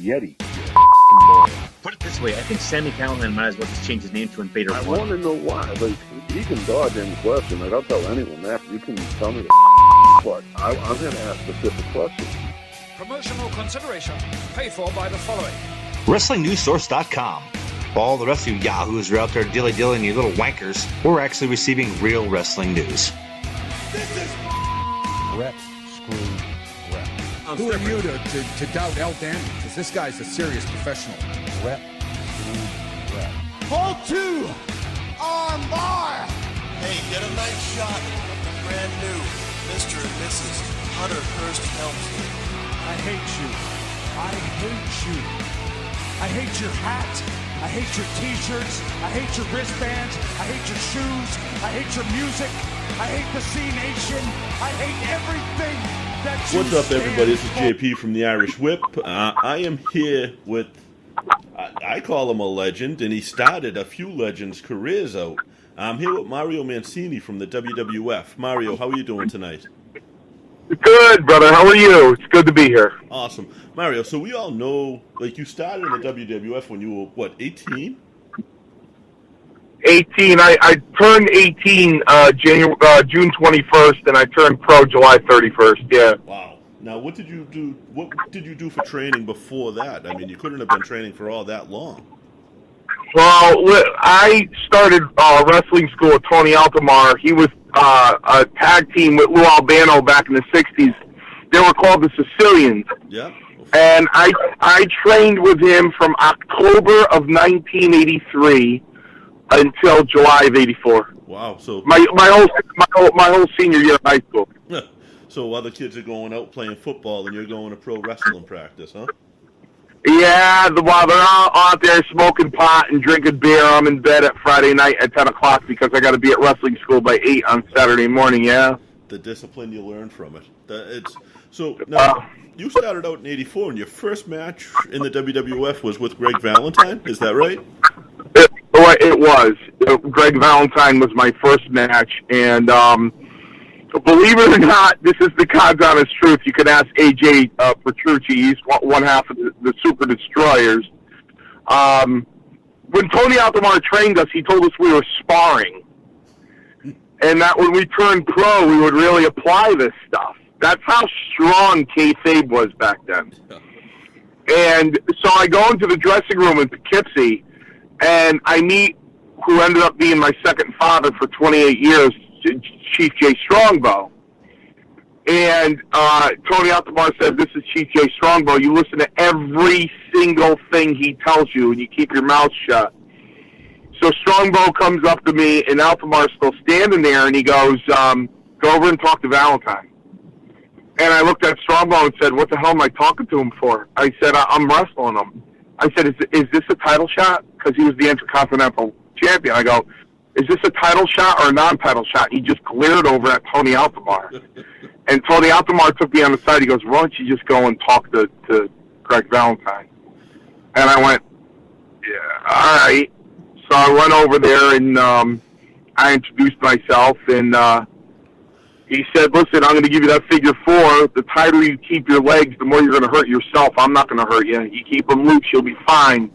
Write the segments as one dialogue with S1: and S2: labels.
S1: Yeti. Ball.
S2: Put it this way, I think Sammy Callahan might as well just change his name to Invader
S1: I
S2: 1.
S1: want to know why. Like, he can dodge any question. Like, I'll tell anyone that. You can tell me but I'm going to ask specific questions.
S3: Promotional consideration paid for by the following.
S4: WrestlingNewsSource.com. All the rest of you yahoos who are out there dilly-dillying, you little wankers, we're actually receiving real wrestling news.
S5: This is Rep Screw Rep. Who are you to doubt El Dandy? Because this guy's a serious professional. Rep Screw Rep.
S6: Hold 2! Arm bar!
S7: Hey, get a nice shot. Brand new. Mr. and Mrs. Hunter Hurst Helmsley.
S6: I hate you. I hate you. I hate your hat. I hate your t-shirts. I hate your wristbands. I hate your shoes. I hate your music. I hate the C-Nation. I hate everything that you
S8: What's up, everybody? This is
S6: for.
S8: JP from the Irish Whip. I am here with, I call him a legend, and he started a few legends' careers out. I'm here with Mario Mancini from the WWF. Mario, how are you doing tonight?
S9: Good, brother. How are you? It's good to be here.
S8: Awesome. Mario, so we all know, like, you started in the WWF when you were, what, 18?
S9: 18. I turned 18 June 21st, and I turned pro July 31st. Yeah.
S8: Wow. Now, what did you do? What did you do for training before that? I mean, you couldn't have been training for all that long.
S9: Well, I started wrestling school with Tony Altomar. He was a tag team with Lou Albano back in the 60s. They were called the Sicilians.
S8: Yeah.
S9: And I trained with him from October of 1983 until July of '84.
S8: Wow. So
S9: my whole senior year of high school.
S8: So other kids are going out playing football, and you're going to pro wrestling practice, huh?
S9: Yeah, while they're all out there smoking pot and drinking beer, I'm in bed at Friday night at 10 o'clock because I got to be at wrestling school by 8 on Saturday morning, yeah.
S8: The discipline you learn from it. So, now, you started out in '84, and your first match in the WWF was with Greg Valentine, is that right?
S9: It was. Greg Valentine was my first match, and believe it or not, this is the God's honest truth. You can ask AJ Petrucci. He's one half of the Super Destroyers. When Tony Altomar trained us, he told us we were sparring. And that when we turned pro, we would really apply this stuff. That's how strong kayfabe was back then. And so I go into the dressing room in Poughkeepsie, and I meet who ended up being my second father for 28 years, Chief Jay Strongbow. And Tony Altomar said, "This is Chief Jay Strongbow. You listen to every single thing he tells you, and you keep your mouth shut." So Strongbow comes up to me, and Altomar's still standing there, and he goes, "Go over and talk to Valentine." And I looked at Strongbow and said, "What the hell am I talking to him for?" I said, "I'm wrestling him." I said, "Is this a title shot?" Because he was the Intercontinental Champion. I go, "Is this a title shot or a non-title shot?" He just glared over at Tony Altomar. And Tony Altomar took me on the side. He goes, "Why don't you just go and talk to Greg Valentine?" And I went, "Yeah, all right." So I went over there, and I introduced myself, and he said, "Listen, I'm going to give you that figure 4. The tighter you keep your legs, the more you're going to hurt yourself. I'm not going to hurt you. You keep them loose, you'll be fine."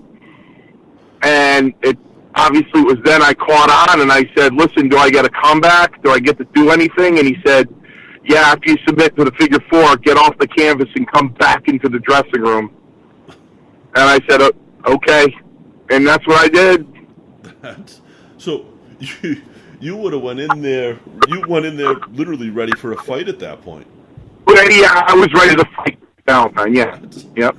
S9: And it obviously was then I caught on, and I said, "Listen, do I get a comeback? Do I get to do anything?" And he said, "Yeah, after you submit to the figure 4, get off the canvas and come back into the dressing room." And I said, "Okay." And that's what I did.
S8: So you would have went in there. You went in there literally ready for a fight at that point.
S9: Yeah, I was ready to fight Valentine. Yeah, yep.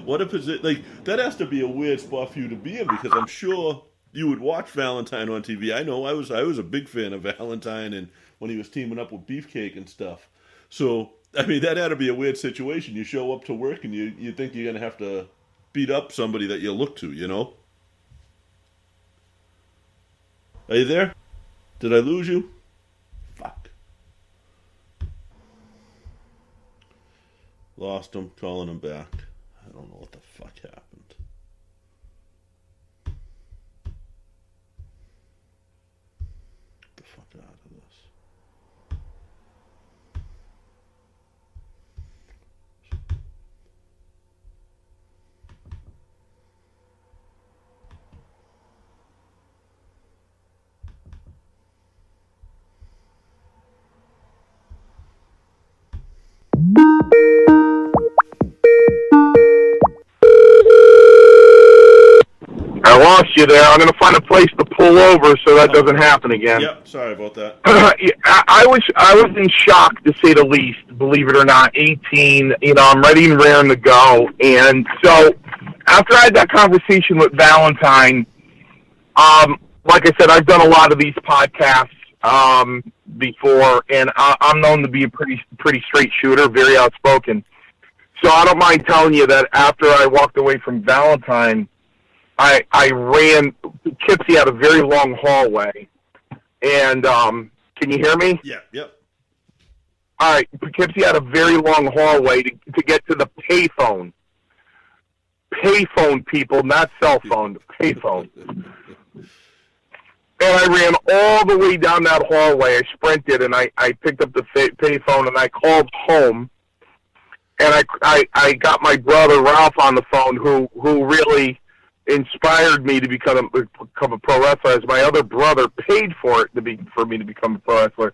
S8: What a position! Like that has to be a weird spot for you to be in because I'm sure you would watch Valentine on TV. I know I was a big fan of Valentine and when he was teaming up with Beefcake and stuff. So I mean that had to be a weird situation. You show up to work and you think you're gonna have to beat up somebody that you look to, you know? Are you there? Did I lose you? Fuck. Lost him, calling him back. I don't know what the fuck happened. Get the fuck out of this.
S9: lost you there. I'm going to find a place to pull over so that doesn't happen again.
S8: Yep, sorry about that.
S9: I was in shock, to say the least, believe it or not. 18, I'm ready and raring to go. And so after I had that conversation with Valentine, like I said, I've done a lot of these podcasts before, and I'm known to be a pretty straight shooter, very outspoken. So I don't mind telling you that after I walked away from Valentine, I ran. Poughkeepsie had a very long hallway, and can you hear me?
S8: Yeah. Yep.
S9: All right, Poughkeepsie had a very long hallway to get to the payphone. Payphone, people, not cell phone. Payphone. And I ran all the way down that hallway. I sprinted, and I picked up the payphone, and I called home. And I got my brother Ralph on the phone, who really inspired me to become a pro wrestler. As my other brother paid for me to become a pro wrestler.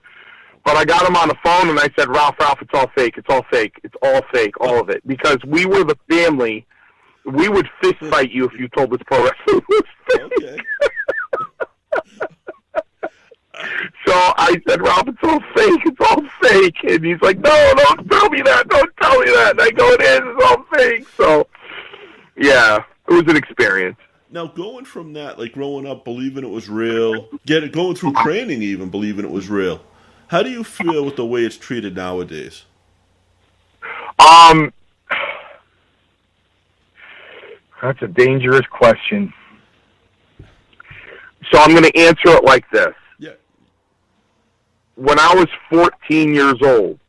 S9: But I got him on the phone, and I said, Ralph, it's all fake. It's all fake. It's all fake, all of it. Because we were the family. We would fist fight you if you told us pro wrestling was fake.
S8: Okay.
S9: So I said, Ralph, it's all fake. It's all fake. And he's like, no, don't tell me that. Don't tell me that. And I go, it is. It's all fake. So, yeah, it was an experience.
S8: Now, going from that, like growing up believing it was real, going through training even believing it was real, how do you feel with the way it's treated nowadays?
S9: That's a dangerous question. So I'm going to answer it like this.
S8: Yeah.
S9: When I was 14 years old,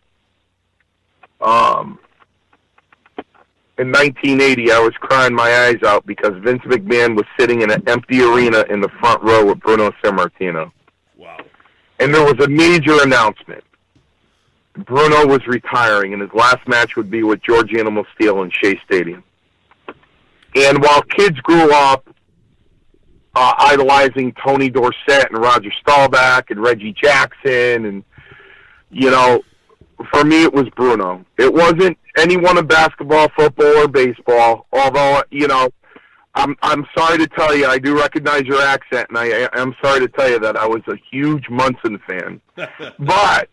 S9: in 1980, I was crying my eyes out because Vince McMahon was sitting in an empty arena in the front row with Bruno Sammartino.
S8: Wow.
S9: And there was a major announcement. Bruno was retiring, and his last match would be with George Animal Steel in Shea Stadium. And while kids grew up idolizing Tony Dorsett and Roger Staubach and Reggie Jackson, and, for me it was Bruno. It wasn't anyone in basketball, football, or baseball, although, I'm sorry to tell you, I do recognize your accent, and I'm sorry to tell you that I was a huge Munson fan. But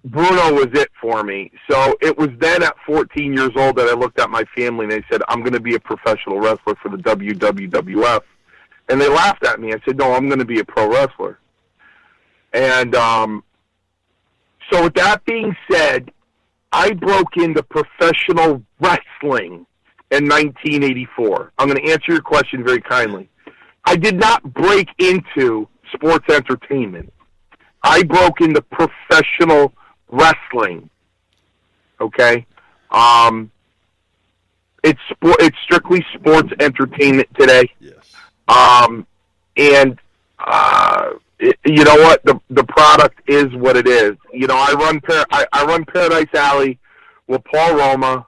S9: Bruno was it for me. So it was then at 14 years old that I looked at my family and they said, I'm going to be a professional wrestler for the WWF. And they laughed at me. I said, no, I'm going to be a pro wrestler. And so with that being said, I broke into professional wrestling in 1984. I'm going to answer your question very kindly. I did not break into sports entertainment. I broke into professional wrestling. Okay? It's strictly sports entertainment today.
S8: Yes.
S9: And you know what? The product is what it is. I run Paradise Alley with Paul Roma,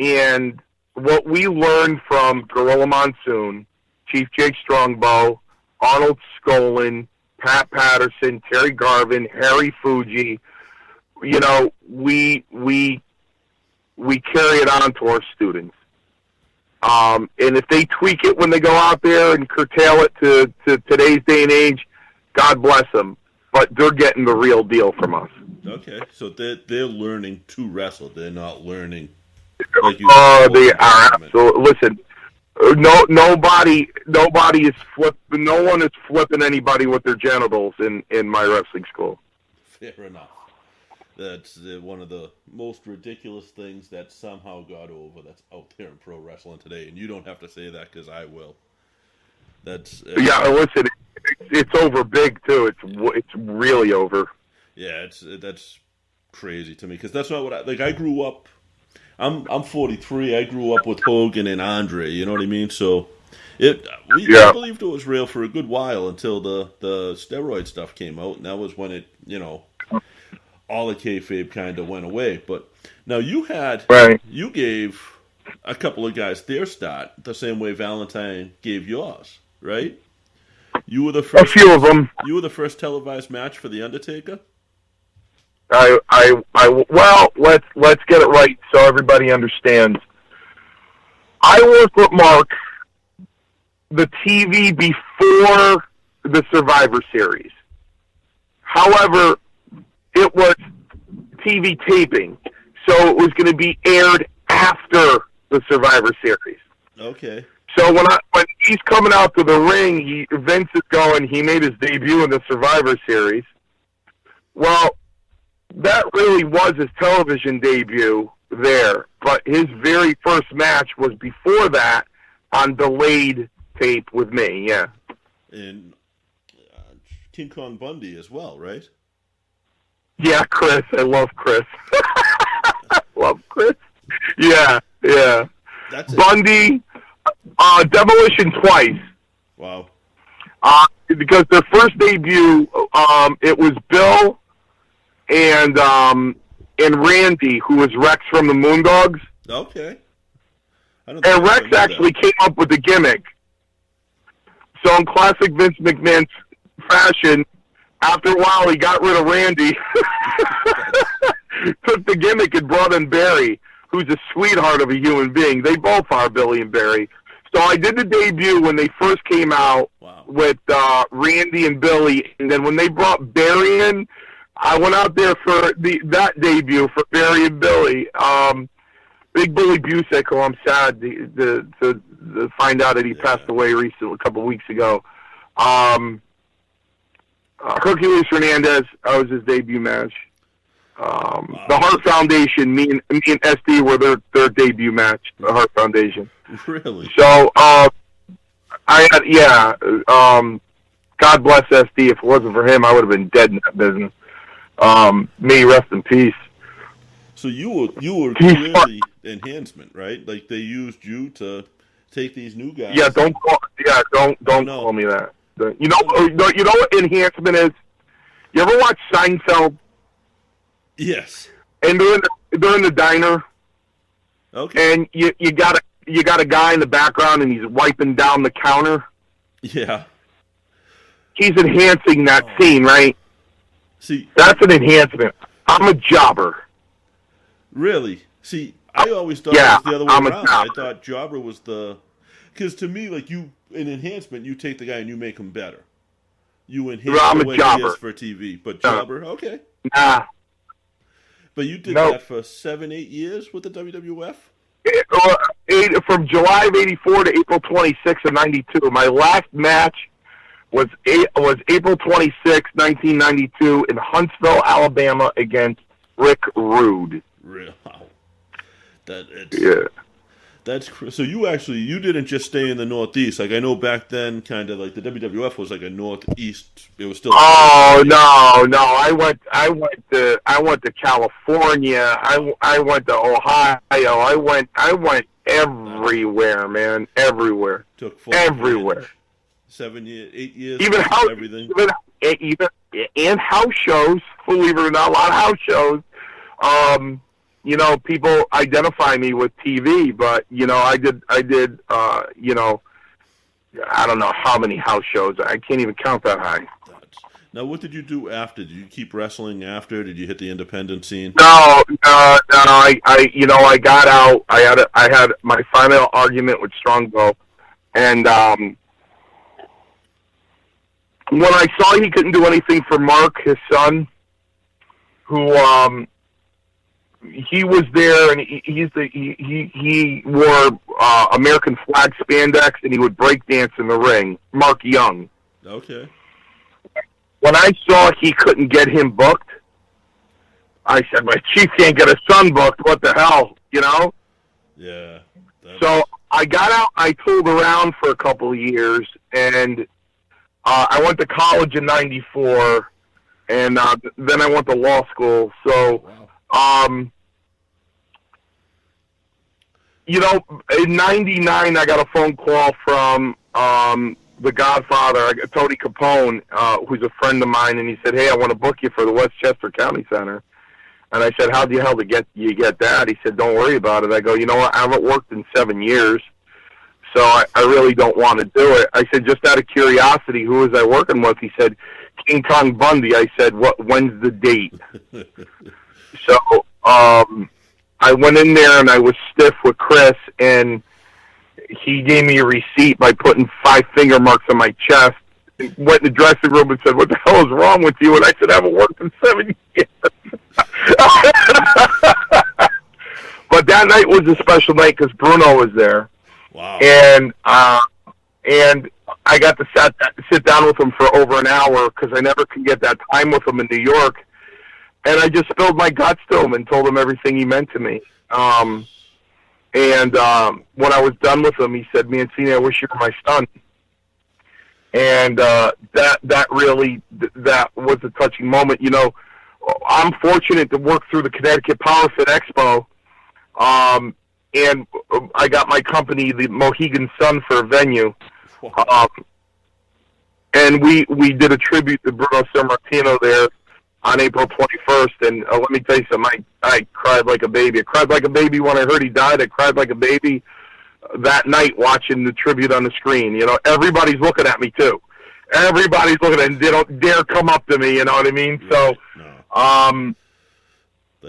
S9: and what we learned from Gorilla Monsoon, Chief Jake Strongbow, Arnold Skolin, Pat Patterson, Terry Garvin, Harry Fuji, we carry it on to our students. And if they tweak it when they go out there and curtail it to today's day and age, God bless them. But they're getting the real deal from us.
S8: Okay, so they're learning to wrestle. They're not learning. Like you
S9: they are absolutely. Listen, nobody is flipping. No one is flipping anybody with their genitals in my wrestling school.
S8: Fair enough. That's one of the most ridiculous things that somehow got over that's out there in pro wrestling today, and you don't have to say that because I will. That's
S9: yeah. Listen, it's over big too. It's really over.
S8: Yeah, that's crazy to me because that's not what I grew up. I'm 43. I grew up with Hogan and Andre. You know what I mean? So I believed it was real for a good while until the steroid stuff came out, and that was when it all the kayfabe kind of went away. But now you gave a couple of guys their start the same way Valentine gave yours, right? You were the first.
S9: A few of them.
S8: You were the first televised match for the Undertaker.
S9: Well, let's get it right so everybody understands. I worked with Mark the TV before the Survivor Series. However, it was TV taping, so it was going to be aired after the Survivor Series.
S8: Okay.
S9: So when he's coming out to the ring, Vince is going, he made his debut in the Survivor Series. Well, that really was his television debut there, but his very first match was before that on delayed tape with me, yeah.
S8: And King Kong Bundy as well, right?
S9: Yeah, Chris. I love Chris. Love Chris. Yeah.
S8: That's it.
S9: Bundy, Demolition twice.
S8: Wow.
S9: Because their first debut, it was Bill and Randy, who was Rex from the Moondogs.
S8: Okay.
S9: And Rex actually came up with the gimmick. So in classic Vince McMahon fashion, after a while he got rid of Randy, took the gimmick and brought in Barry, who's a sweetheart of a human being. They both are, Billy and Barry. So I did the debut when they first came out with Randy and Billy, and then when they brought Barry in, I went out there for that debut for Barry and Billy. Big Billy Busek, who I'm sad to find out that he passed away recently, a couple of weeks ago. Hercules Hernandez, that was his debut match. The Hart Foundation, me and SD were their debut match, the Hart Foundation.
S8: Really?
S9: So, God bless SD. If it wasn't for him, I would have been dead in that business. May he rest in peace.
S8: So you were clearly enhancement, right? Like they used you to take these new guys.
S9: Yeah, don't call me that. You know what enhancement is? You ever watch Seinfeld?
S8: Yes.
S9: And they're in the diner.
S8: Okay.
S9: And you got a guy in the background and he's wiping down the counter.
S8: Yeah.
S9: He's enhancing that scene, right?
S8: See,
S9: that's an enhancement. I'm a jobber.
S8: Really? See, I always thought it was the other way around. I thought jobber was because to me, like in enhancement, you take the guy and you make him better. You enhance the way he is for TV, but jobber, okay.
S9: Nah.
S8: But you did that for 7-8 years with the WWF?
S9: From July of 84 to April 26 of 92. My last match was April 26, 1992 in Huntsville, Alabama against Rick Rude.
S8: Real. Wow.
S9: Yeah.
S8: That's so you didn't just stay in the Northeast. Like I know back then, kind of like the WWF was like a Northeast. It was still.
S9: Oh no! I went to California. I went to Ohio. I went everywhere, man. Everywhere.
S8: Took
S9: everywhere.
S8: 7 years, 8 years.
S9: Even house,
S8: everything.
S9: Even house shows. Believe it or not, a lot of house shows. People identify me with TV, but I did. I don't know how many house shows. I can't even count that high.
S8: Now, what did you do after? Did you keep wrestling after? Did you hit the independent scene?
S9: No. I got out. I had my final argument with Strongbow, and when I saw he couldn't do anything for Mark, his son, who he was there, and he wore American flag spandex, and he would break dance in the ring. Mark Young.
S8: Okay.
S9: When I saw he couldn't get him booked, I said, "My chief can't get a son booked. What the hell?"
S8: Yeah.
S9: So I got out. I toured around for a couple of years, and I went to college in '94, and then I went to law school. So. Wow. In '99, I got a phone call from the Godfather, Tony Capone, who's a friend of mine, and he said, "Hey, I want to book you for the Westchester County Center." And I said, "How the hell did you get that?" He said, "Don't worry about it." I go, "You know what? I haven't worked in 7 years, so I really don't want to do it." I said, "Just out of curiosity, who was I working with?" He said, "King Kong Bundy." I said, "When's the date?" So I went in there and I was stiff with Chris, and he gave me a receipt by putting 5 finger marks on my chest. Went in the dressing room and said, "What the hell is wrong with you?" And I said, "I haven't worked in 7 years." But that night was a special night because Bruno was there.
S8: Wow.
S9: And I got to sit down with him for over an hour because I never could get that time with him in New York. And I just spilled my guts to him and told him everything he meant to me. And when I was done with him, he said, "Mancini, I wish you were my son." And that was a touching moment. You know, I'm fortunate to work through the Connecticut Powerfit Expo, and I got my company, the Mohegan Sun, for a venue. And we did a tribute to Bruno Sammartino there on April 21st. And let me tell you something, I cried like a baby. I cried like a baby when I heard he died. I cried like a baby that night watching the tribute on the screen. You know, everybody's looking at me too. Everybody's looking at me. They don't dare come up to me, you know what I mean?
S8: Right.
S9: So,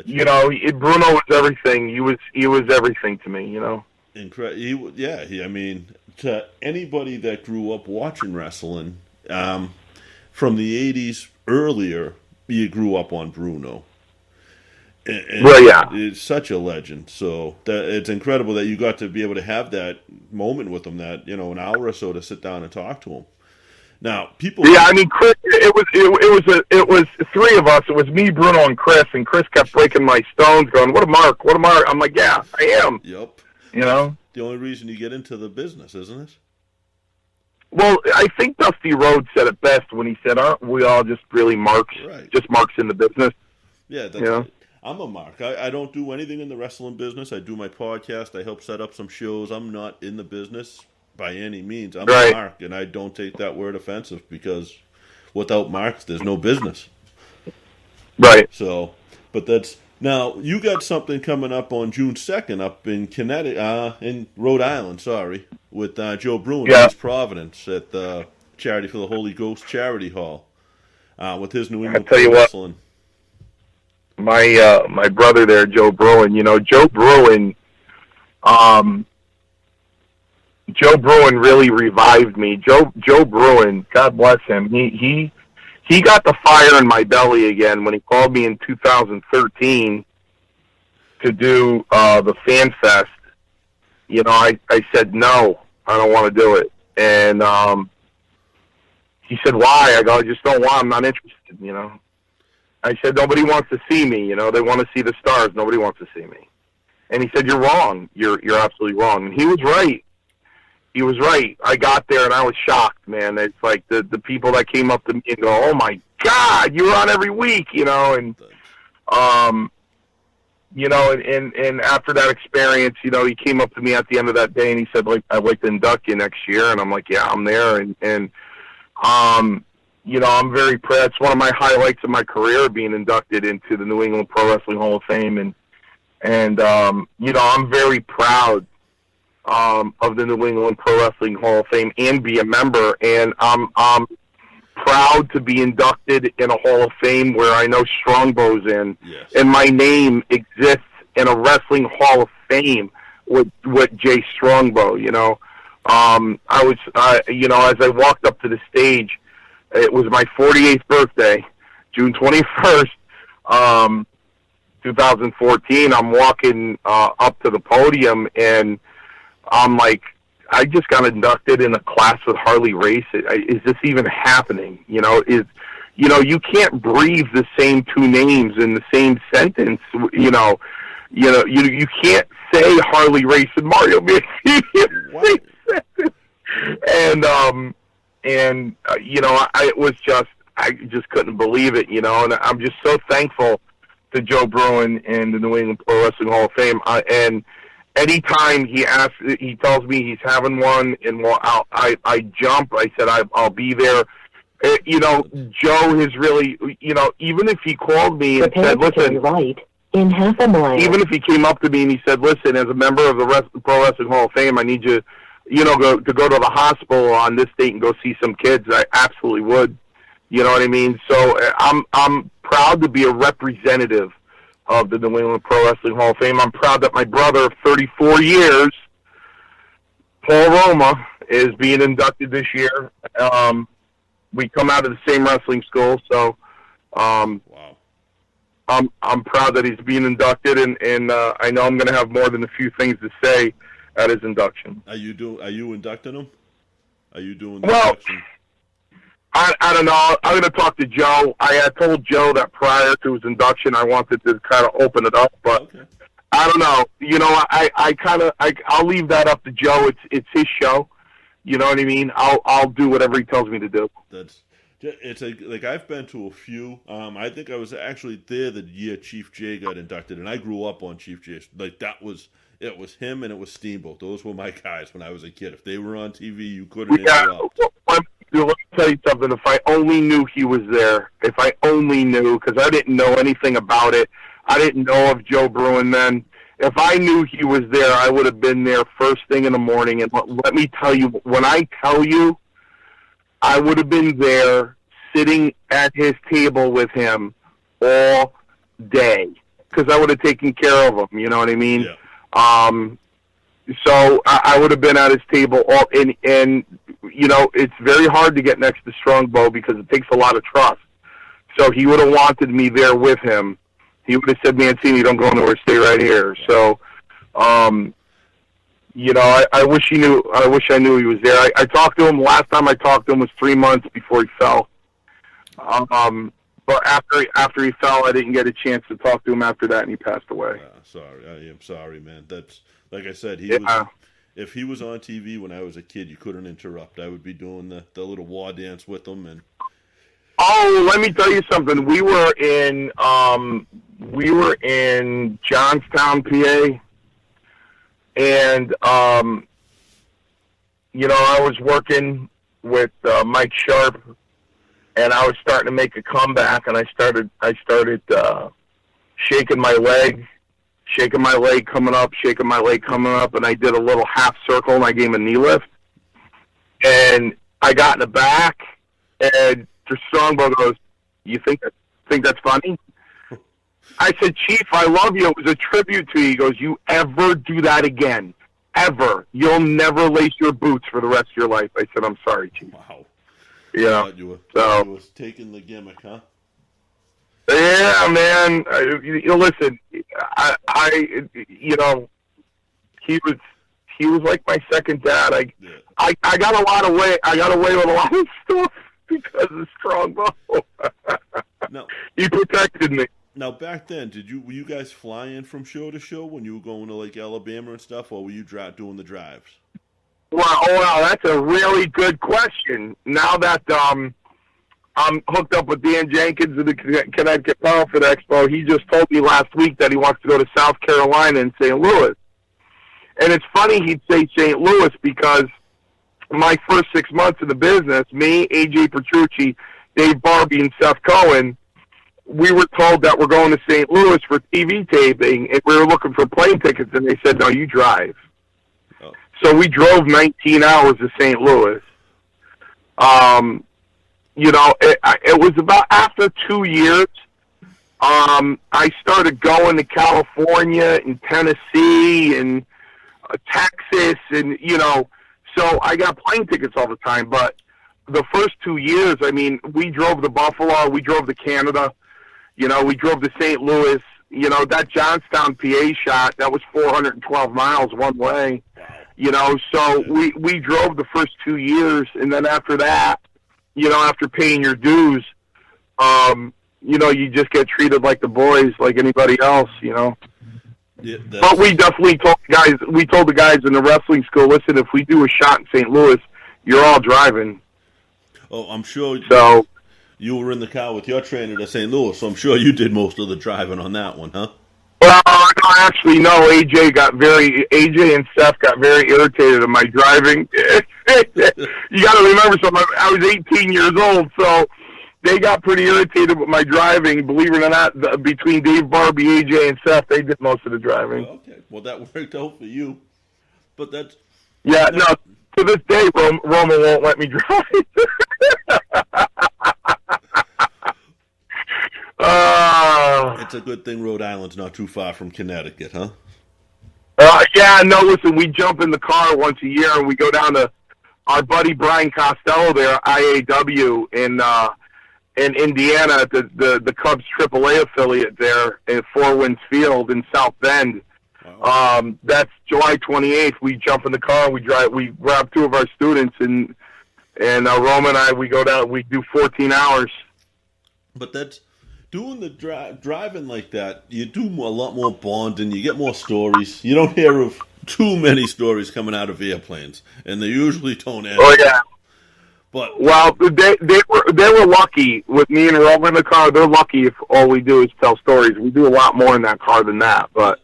S9: you know, Bruno was everything. He was everything to me, you know.
S8: Incredible. I mean, to anybody that grew up watching wrestling from the 80s earlier, you grew up on Bruno. And
S9: well, yeah.
S8: It's such a legend. So it's incredible that you got to be able to have that moment with him, that, you know, an hour or so to sit down and talk to him. Now, people.
S9: Yeah, I mean, Chris. It was 3 of us. It was me, Bruno, and Chris kept breaking my stones, going, "What a mark! What a mark!" I'm like, "Yeah, I am."
S8: Yep.
S9: You know,
S8: the only reason you get into the business, isn't it?
S9: Well, I think Dusty Rhodes said it best when he said, "Aren't we all just really marks?
S8: Right.
S9: Just marks in the business?"
S8: Yeah, that's
S9: you know?
S8: it. I'm a mark. I don't do anything in the wrestling business. I do my podcast. I help set up some shows. I'm not in the business by any means. I'm a mark, and I don't take that word offensive, because without marks, there's no business.
S9: Right.
S8: So, but that's... Now, you got something coming up on June 2nd up in Connecticut, in Rhode Island, with Joe Bruin in East Providence at the Charity for the Holy Ghost Charity Hall with his New England Pro Wrestling.
S9: My brother there, Joe Bruin, you know, Joe Bruin really revived me. Joe Bruin, God bless him, he got the fire in my belly again when he called me in 2013 to do the Fan Fest. You know, I said, "No, I don't want to do it." And he said, "Why?" I go, "I just don't want, I'm not interested," you know. I said, "Nobody wants to see me, you know, they want to see the stars, nobody wants to see me." And he said, "You're wrong, you're absolutely wrong." And he was right. He was right. I got there and I was shocked, man. It's like the people that came up to me and go, "Oh my God, you're on every week," you know, and you know, and after that experience, you know, he came up to me at the end of that day and he said, like, "I'd like to induct you next year." And I'm like, "Yeah, I'm there." And you know, I'm very proud. It's one of my highlights of my career, being inducted into the New England Pro Wrestling Hall of Fame. And you know, I'm very proud of the New England Pro Wrestling Hall of Fame and be a member. And I'm proud to be inducted in a Hall of Fame where I know Strongbow's in.
S8: Yes.
S9: And my name exists in a Wrestling Hall of Fame with Jay Strongbow, you know. I was, you know, as I walked up to the stage, it was my 48th birthday, June 21st, 2014. I'm walking up to the podium, and I'm like, I just got inducted in a class with Harley Race. Is this even happening? You know, you know, you can't breathe the same 2 names in the same sentence. You you can't say Harley Race and Mario Mancini in the same sentence. And you know, I just couldn't believe it, you know, and I'm just so thankful to Joe Bruin and the New England Pro Wrestling Hall of Fame. And anytime he tells me he's having one, and I jump. I said I'll be there. You know, Joe has really, you know, even if he called me and said, "Listen,
S10: right in half a mile,"
S9: even if he came up to me and he said, "Listen, as a member of the Pro Wrestling Hall of Fame, I need you, you know, go to the hospital on this date and go see some kids," I absolutely would. You know what I mean? So I'm proud to be a representative of the New England Pro Wrestling Hall of Fame. I'm proud that my brother of 34 years Paul Roma is being inducted this year. We come out of the same wrestling school, so wow. I'm proud that he's being inducted, and I know I'm going to have more than a few things to say at his induction.
S8: Are you inducting him? Are you doing the induction?
S9: I don't know. I'm going to talk to Joe. I had told Joe that prior to his induction, I wanted to kind of open it up, but okay. I don't know. You know, I'll leave that up to Joe. It's his show. You know what I mean? I'll do whatever he tells me to do.
S8: Like I've been to a few. I think I was actually there the year Chief J got inducted, and I grew up on Chief J. Like it was him and it was Steamboat. Those were my guys when I was a kid. If they were on TV, you couldn't interrupt.
S9: Let me tell you something. If I only knew he was there, if I only knew, because I didn't know anything about it. I didn't know of Joe Bruin then. If I knew he was there, I would have been there first thing in the morning. And let me tell you, when I tell you, I would have been there sitting at his table with him all day because I would have taken care of him. You know what I mean? Yeah. So I would have been at his table all, and you know, it's very hard to get next to Strongbow because it takes a lot of trust. So he would have wanted me there with him. He would have said, Mancini, don't go nowhere, stay right here. So, you know, I wish I knew he was there. I talked to him, last time I talked to him was 3 months before he fell. But after he fell, I didn't get a chance to talk to him after that, and he passed away.
S8: Sorry. I am sorry, man. That's, like I said, if he was on TV when I was a kid, you couldn't interrupt. I would be doing the little war dance with him. And
S9: oh, let me tell you something. We were in Johnstown, PA, and you know, I was working with Mike Sharp, and I was starting to make a comeback, and I started shaking my leg coming up, and I did a little half circle, and I gave him a knee lift, and I got in the back, and Strongbow goes, you think that's funny? I said, Chief, I love you. It was a tribute to you. He goes, you ever do that again, ever, you'll never lace your boots for the rest of your life. I said, I'm sorry, Chief.
S8: Wow.
S9: Yeah.
S8: You was taking the gimmick, huh?
S9: Yeah, man. You know, listen, I you know, he was like my second dad. I got a lot of way. I got away with a lot of stuff because of Strongbow.
S8: No,
S9: he protected me.
S8: Now, back then, were you guys flying from show to show when you were going to like Alabama and stuff, or were you doing the drives?
S9: Well, that's a really good question. Now that I'm hooked up with Dan Jenkins of the Connecticut Powerfit Expo, he just told me last week that he wants to go to South Carolina and St. Louis. And it's funny he'd say St. Louis because my first 6 months in the business, me, AJ Petrucci, Dave Barbie, and Seth Cohen, we were told that we're going to St. Louis for TV taping, and we were looking for plane tickets, and they said, no, you drive. Oh. So we drove 19 hours to St. Louis. You know, it was about after 2 years, I started going to California and Tennessee and Texas, and, you know, so I got plane tickets all the time. But the first 2 years, I mean, we drove to Buffalo, we drove to Canada, you know, we drove to St. Louis. You know, that Johnstown, PA shot, that was 412 miles one way, you know, so we drove the first 2 years, and then after that, you know, after paying your dues, you know, you just get treated like the boys, like anybody else, you know. Yeah, but we definitely told the guys in the wrestling school, listen, if we do a shot in St. Louis, you're all driving.
S8: Oh, I'm sure.
S9: So
S8: you were in the car with your trainer to St. Louis, so I'm sure you did most of the driving on that one, huh?
S9: Well, actually, no. AJ and Seth got very irritated at my driving. You got to remember something. I was 18 years old, so they got pretty irritated with my driving. Believe it or not, between Dave Barbie, AJ, and Seth, they did most of the driving.
S8: Okay, well, that worked out for you. But that's...
S9: Yeah, no, to this day, Roma won't let me drive.
S8: It's a good thing Rhode Island's not too far from Connecticut, huh?
S9: Yeah, no, listen, we jump in the car once a year and we go down to our buddy Brian Costello there, IAW in Indiana at the Cubs AAA affiliate there in Four Winds Field in South Bend. Wow. That's July 28th. We jump in the car and we grab two of our students and Roma and I, we go down, we do 14 hours.
S8: But that's doing the driving like that. You do a lot more bonding. You get more stories. You don't hear of too many stories coming out of airplanes, and they usually don't end.
S9: Oh yeah.
S8: But
S9: well, they were lucky with me and Roma in the car. They're lucky if all we do is tell stories. We do a lot more in that car than that. But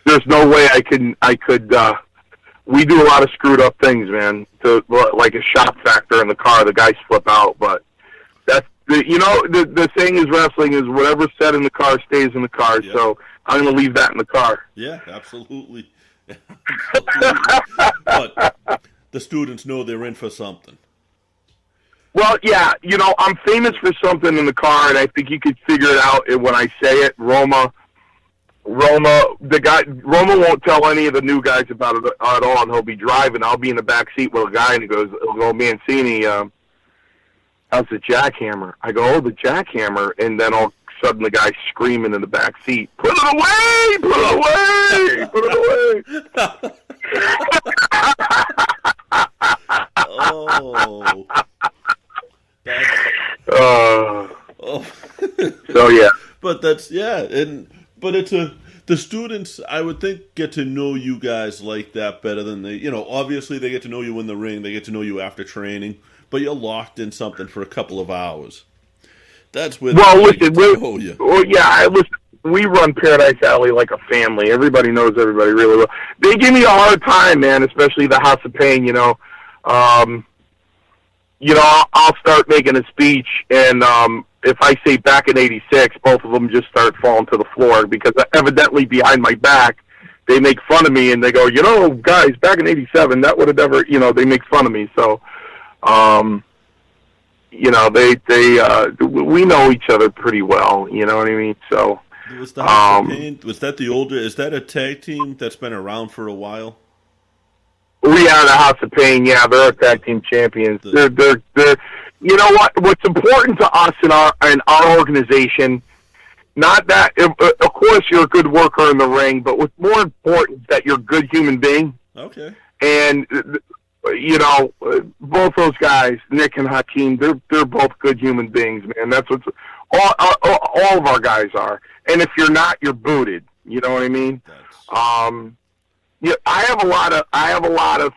S9: there's no way I could. We do a lot of screwed up things, man. Like a shock factor in the car, the guys flip out. But that's the thing is wrestling is whatever's said in the car stays in the car. Yeah. So I'm going to leave that in the car.
S8: Yeah, absolutely. But the students know they're in for something.
S9: Well, yeah, I'm famous for something in the car, and I think you could figure it out when I say it. Roma won't tell any of the new guys about it at all, and he'll be driving. I'll be in the back seat with a guy, and he'll go, Mancini, how's the jackhammer? I go, oh, the jackhammer, and then all of a sudden the guy's screaming in the back seat, put it away, put it away, put it away. So yeah.
S8: But that's the students, I would think, get to know you guys like that better than obviously they get to know you in the ring, they get to know you after training, but you're locked in something for a couple of hours. That's where we run Paradise Alley like a family. Everybody knows everybody really well. They give me a hard time, man, especially the House of Pain, I'll start making a speech, and if I say back in '86, both of them just start falling to the floor because evidently behind my back, they make fun of me and they go, guys, back in '87, that would have never, they make fun of me. So, we know each other pretty well. You know what I mean? So, was that a tag team that's been around for a while?
S9: We are the House of Pain. Yeah, they're tag team champions. They're. You know what? What's important to us in our organization, not that, of course, you're a good worker in the ring, but what's more important is that you're a good human being.
S8: Okay.
S9: And both those guys, Nick and Hakeem, they're both good human beings, man. That's what all of our guys are. And if you're not, you're booted. You know what I mean? Yeah, I have a lot of,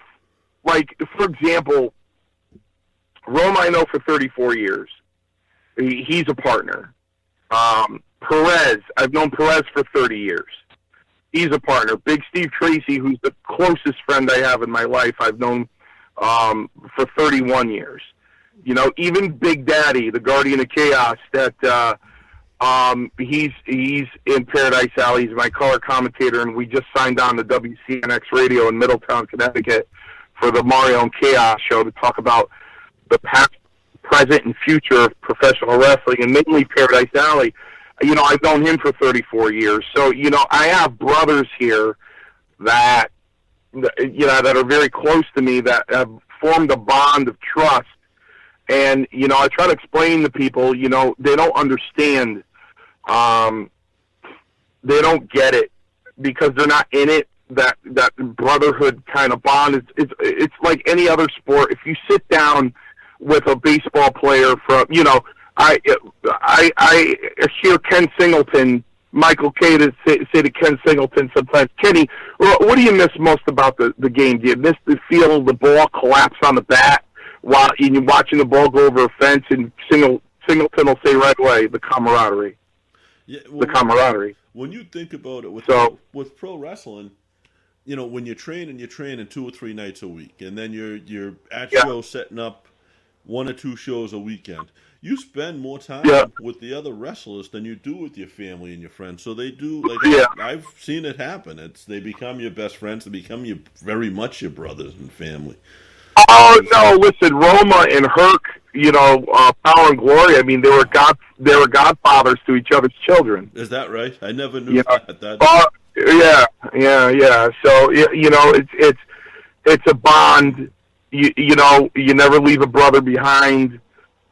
S9: like, for example, Roma I know for 34 years. He's a partner. Perez, I've known Perez for 30 years. He's a partner. Big Steve Tracy, who's the closest friend I have in my life, I've known for 31 years. Even Big Daddy, the Guardian of Chaos, that he's in Paradise Alley. He's my color commentator, and we just signed on to WCNX Radio in Middletown, Connecticut for the Mario and Chaos show to talk about the past, present, and future of professional wrestling, and mainly Paradise Alley. I've known him for 34 years. So, I have brothers here that are very close to me that have formed a bond of trust. And, I try to explain to people, they don't understand. They don't get it because they're not in it. That brotherhood kind of bond. It's like any other sport. If you sit down with a baseball player from, I hear Ken Singleton, Michael Caine say to Ken Singleton sometimes, Kenny, what do you miss most about the game? Do you miss the feel of the ball collapse on the bat while you're watching the ball go over a fence? And Singleton will say right away, the camaraderie.
S8: Yeah, well,
S9: the camaraderie.
S8: When you think about it with pro wrestling, when you're training 2 or 3 nights a week, and then you're at show setting up 1 or 2 shows a weekend. You spend more time with the other wrestlers than you do with your family and your friends. So they do, I've seen it happen. They become your best friends. They become very much your brothers and family.
S9: Oh no! Listen, Roma and Herc, Power and Glory. I mean, they were godfathers to each other's children.
S8: Is that right? I never knew that.
S9: Yeah. So it's a bond. You never leave a brother behind.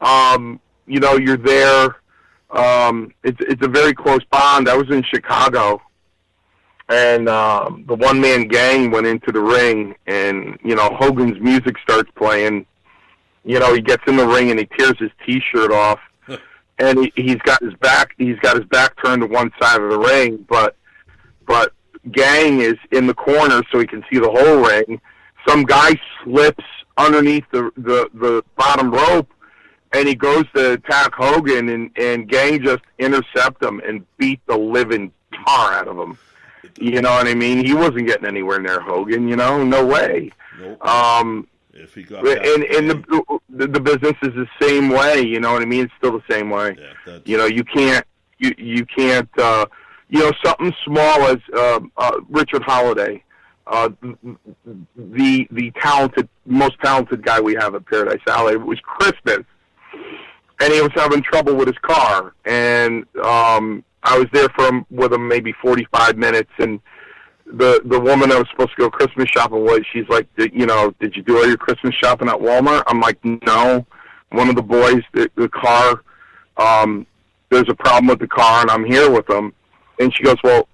S9: You're there. It's a very close bond. I was in Chicago, and the one-man gang went into the ring, and Hogan's music starts playing. He gets in the ring and he tears his T-shirt off, and he's got his back turned to one side of the ring, but Gang is in the corner so he can see the whole ring. Some guy slips underneath the bottom rope, and he goes to attack Hogan, and Gang just intercept him and beat the living tar out of him. You know what I mean? He wasn't getting anywhere near Hogan. No way.
S8: Nope. If he got
S9: and the business is the same way. You know what I mean? It's still the same way.
S8: Yeah,
S9: you can't. You can't. Something small as Richard Holiday, the most talented guy we have at Paradise Alley. It was Christmas, and he was having trouble with his car, and I was there with him maybe 45 minutes, and the woman I was supposed to go Christmas shopping with, she's like, did you do all your Christmas shopping at Walmart? I'm like, no. One of the boys, the car, there's a problem with the car, and I'm here with them. And she goes, well,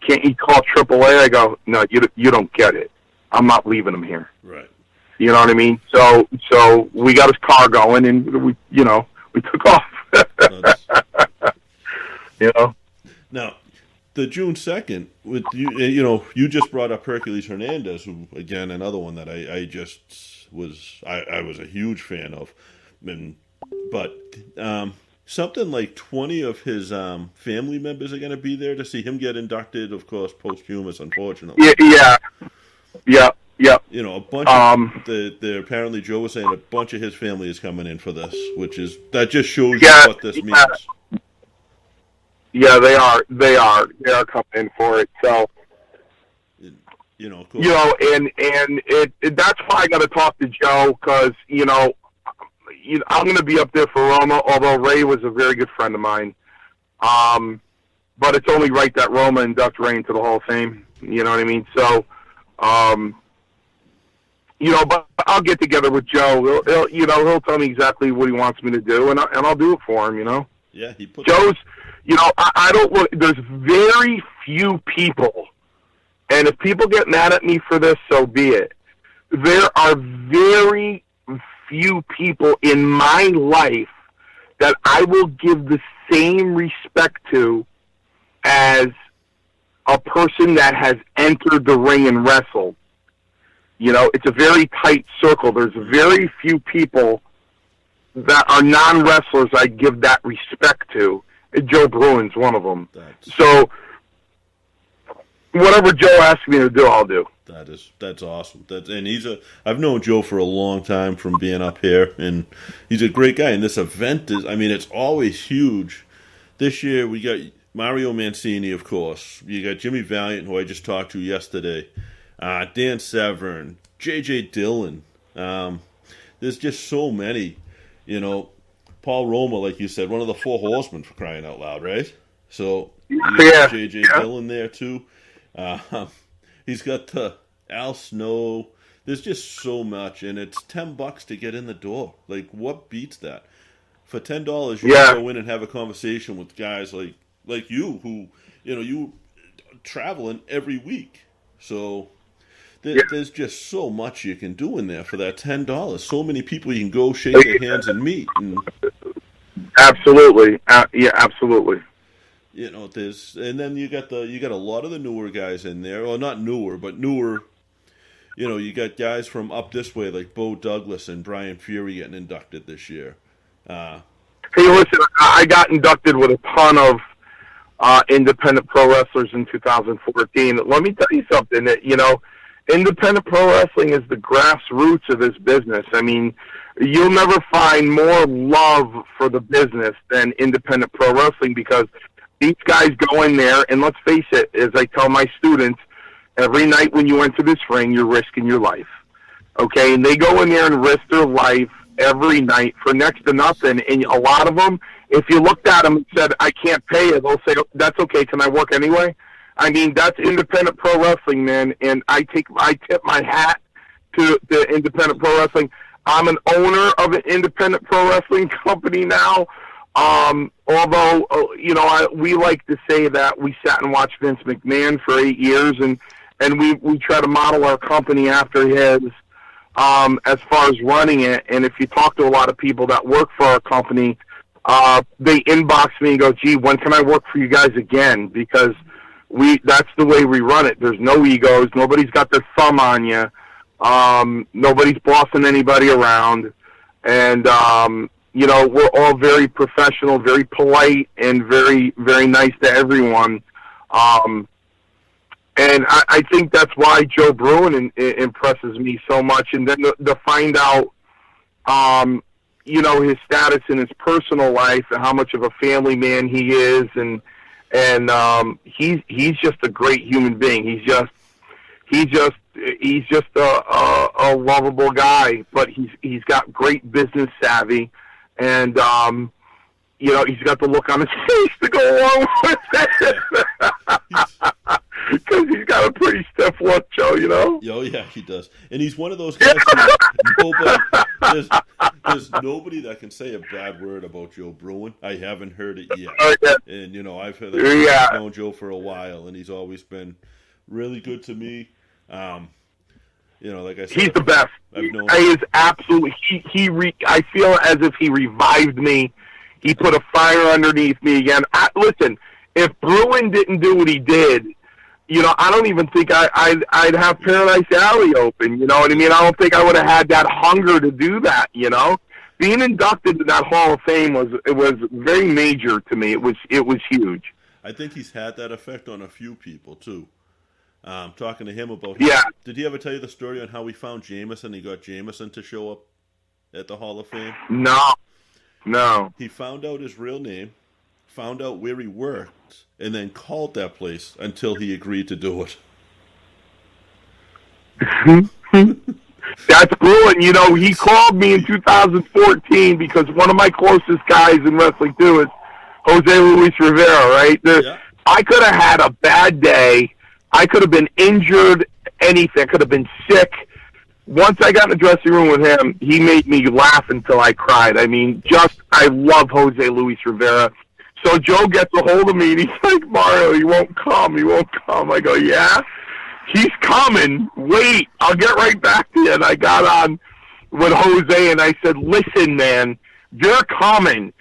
S9: can't you call AAA? I go, no, you don't get it. I'm not leaving him here.
S8: Right.
S9: You know what I mean? So we got his car going, and we took off.
S8: Now, the June 2nd, with you just brought up Hercules Hernandez, who, again, another one that I was a huge fan of. But something like 20 of his family members are going to be there to see him get inducted, of course, posthumous, unfortunately.
S9: Yeah.
S8: A bunch of the apparently Joe was saying a bunch of his family is coming in for this, that just shows you what this means.
S9: Yeah, they are coming in for it. So, and that's why I got to talk to Joe, because I'm going to be up there for Roma, although Ray was a very good friend of mine. But it's only right that Roma induct Ray into the Hall of Fame. You know what I mean? So, but I'll get together with Joe. He'll tell me exactly what he wants me to do, and I'll do it for him.
S8: Yeah,
S9: Joe's. I don't look. There's very few people, and if people get mad at me for this, so be it. There are very few people in my life that I will give the same respect to as a person that has entered the ring and wrestled. It's a very tight circle. There's very few people that are non-wrestlers I give that respect to. Joe Bruin's one of them. So whatever Joe asks me to do, I'll do.
S8: That's awesome. And I've known Joe for a long time from being up here, and he's a great guy. And this event it's always huge. This year we got Mario Mancini, of course. You got Jimmy Valiant, who I just talked to yesterday. Dan Severn, J.J. Dillon. There's just so many, Paul Roma, like you said, one of the four horsemen, for crying out loud, right? So you got J.J. Dillon there too. He's got Al Snow. There's just so much, and it's $10 to get in the door. Like, what beats that? For $10, you can go in and have a conversation with guys like you, who you traveling every week. So there's just so much you can do in there for that $10. So many people you can go shake their hands and meet.
S9: Absolutely, absolutely.
S8: And then you got a lot of the newer guys in there, or not newer, but newer. You got guys from up this way like Bo Douglas and Brian Fury getting inducted this year.
S9: Hey, listen, I got inducted with a ton of independent pro wrestlers in 2014. Let me tell you something. That independent pro wrestling is the grassroots of this business. You'll never find more love for the business than independent pro wrestling, because these guys go in there, and let's face it, as I tell my students, every night when you enter this ring, you're risking your life. Okay? And they go in there and risk their life every night for next to nothing. And a lot of them, if you looked at them and said, I can't pay you, they'll say, that's okay, can I work anyway? I mean, that's independent pro wrestling, man. And I tip my hat to the independent pro wrestling. I'm an owner of an independent pro wrestling company now. Although, we like to say that we sat and watched Vince McMahon for 8 years, and we try to model our company after his, as far as running it. And if you talk to a lot of people that work for our company, they inbox me and go, gee, when can I work for you guys again? Because that's the way we run it. There's no egos. Nobody's got their thumb on you. Nobody's bossing anybody around. And, we're all very professional, very polite, and very, very nice to everyone. And I think that's why Joe Bruin impresses me so much. And then to find out, his status in his personal life and how much of a family man he is, and he's just a great human being. He's just a lovable guy, but he's got great business savvy, and he's got the look on his face to go along with it. Because he's got a pretty stiff look, Joe,
S8: Oh, yeah, he does. And he's one of those guys there's nobody that can say a bad word about Joe Bruin. I haven't heard it yet. And, I've known Joe for a while, and he's always been really good to me. Like I said,
S9: he's the best.
S8: I've known
S9: he is absolutely. I feel as if he revived me. He put a fire underneath me again. Listen, if Bruin didn't do what he did, I don't even think I'd have Paradise Alley open. You know what I mean? I don't think I would have had that hunger to do that. Being inducted to that Hall of Fame was very major to me. It was huge.
S8: I think he's had that effect on a few people too. Talking to him about did he ever tell you the story on how he found Jameson? He got Jameson to show up at the Hall of Fame?
S9: No.
S8: He found out his real name, found out where he worked, and then called that place until he agreed to do it.
S9: That's Bruin. He called me in 2014 because one of my closest guys in wrestling too is Jose Luis Rivera, right? I could have had a bad day. I could have been injured, anything. I could have been sick. Once I got in the dressing room with him, he made me laugh until I cried. I mean, I love Jose Luis Rivera. So Joe gets a hold of me, and he's like, Mario, he won't come. I go, yeah? He's coming. Wait, I'll get right back to you. And I got on with Jose, and I said, listen, man, you're coming.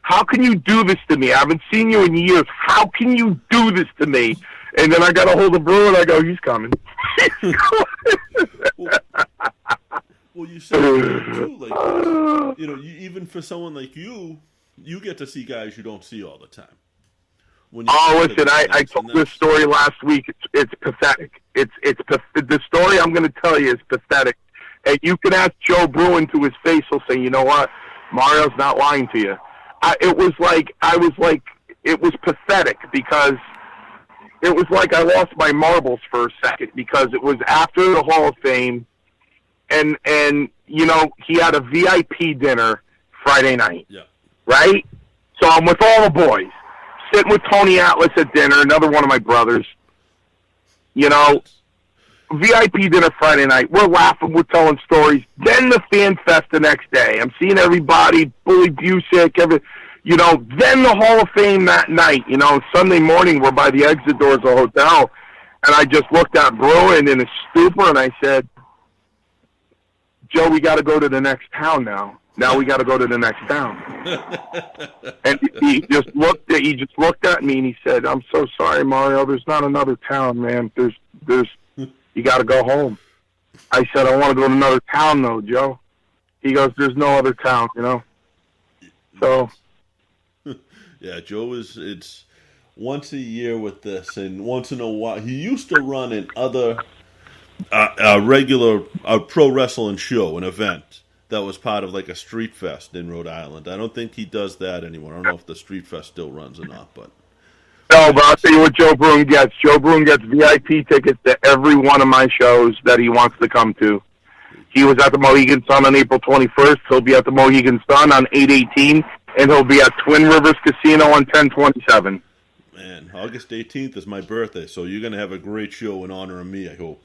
S9: How can you do this to me? I haven't seen you in years. How can you do this to me? And then I got a hold of Brewer, and I go, he's coming.
S8: Well, you said too, like, even for someone like you get to see guys you don't see all the time.
S9: Listen, I told this story last week. It's pathetic. The story I'm going to tell you is pathetic. And you can ask Joe Bruin to his face. He'll say, you know what? Mario's not lying to you. It was pathetic because it was like I lost my marbles for a second because it was after the Hall of Fame, and he had a VIP dinner Friday night, right? So I'm with all the boys, sitting with Tony Atlas at dinner, another one of my brothers. VIP dinner Friday night. We're laughing, we're telling stories. Then the Fan Fest the next day. I'm seeing everybody, Bully Busick, then the Hall of Fame that night. Sunday morning we're by the exit doors of the hotel, and I just looked at Bruin in a stupor, and I said, Joe, we got to go to the next town now. Now we got to go to the next town. And he just looked at me, and he said, I'm so sorry, Mario. There's not another town, man. There's you got to go home. I said, I want to go to another town, though, Joe. He goes, there's no other town, So.
S8: Yeah, Joe it's once a year with this, and once in a while. He used to run an other regular pro wrestling show, an event that was part of like a street fest in Rhode Island. I don't think he does that anymore. I don't know if the street fest still runs or not, but.
S9: No, but I'll tell you what Joe Bruin gets. Joe Bruin gets VIP tickets to every one of my shows that he wants to come to. He was at the Mohegan Sun on April 21st. He'll be at the Mohegan Sun on 8/18, and he'll be at Twin Rivers Casino on 10/27.
S8: Man, August 18th is my birthday, so you're going to have a great show in honor of me, I hope.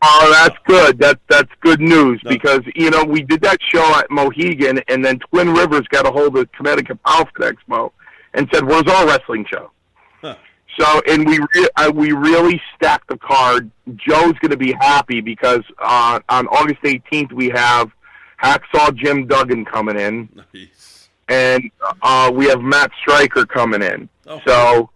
S9: Oh, that's good. That's good news because, we did that show at Mohegan, and then Twin Rivers got a hold of Connecticut Powerfoot Expo and said, where's our wrestling show?
S8: Huh.
S9: So, and we really stacked the card. Joe's going to be happy because on August 18th we have Hacksaw Jim Duggan coming in.
S8: Nice.
S9: And we have Matt Stryker coming in.
S8: Oh.
S9: So,